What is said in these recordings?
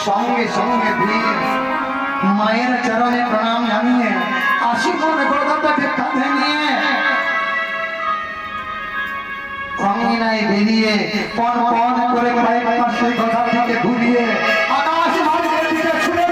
সঙ্গে সঙ্গে ভিড় মায়ের চরণে প্রণাম জানিয়ে আশীর্বাদ গদাটাকে কাঁধে নিয়ে অঙ্গিনায় বেরিয়ে পন পন করে কয়েক পাশে গদা থেকে ঘুরিয়ে আকাশ মার্গের দিকে ছুটে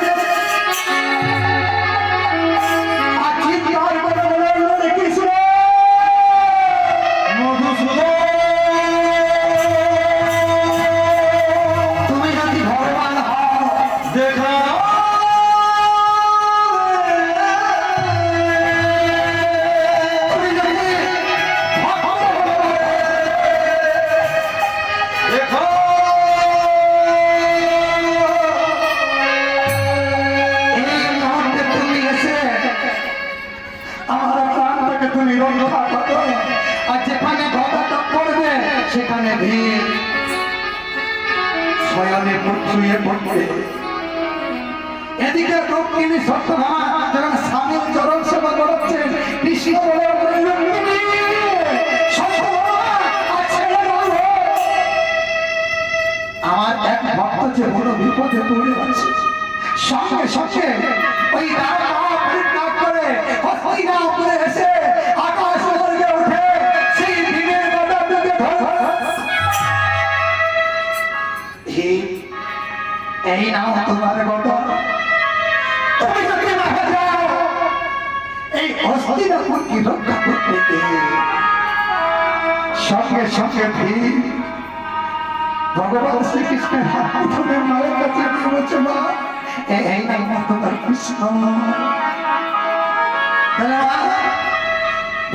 সেখানে ভিড় শয়নে শুয়ে পড়ছে এদিকে রক্ষিণী সত্যভামা যখন স্বামীর চরণ সেবা করাচ্ছেন কৃষ্ণ বলে আমার এক ভক্ত যে বড় বিপদে পড়ে আছে সঙ্গে সঙ্গে ওই পরিত্যাগ করে উপরে এসে আকাশ মার্গে উঠে সেই দিনের গদাটাকে এই নাও তোমার গদা তুমি যদি মারা যাও এই হস্তিনাপুরকে রক্ষা করতে সঙ্গে সঙ্গে ভিড় ভগবান শ্রীকৃষ্ণের হাত ধরে মায়ের কাছে বলছে মা এই নাও তোমার কৃষ্ণ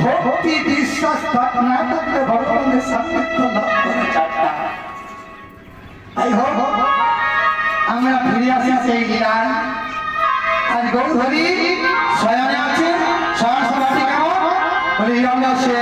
ভক্তি বিশ্বাস না থাকলে ভগবানের সান্নিধ্য লাভ করে চারটা তাই হোক আমরা ফিরে আসি সেই লীলায় আজ গৌরহরি শয়নে আছে শয়ন সমাধি কেমন বলি সে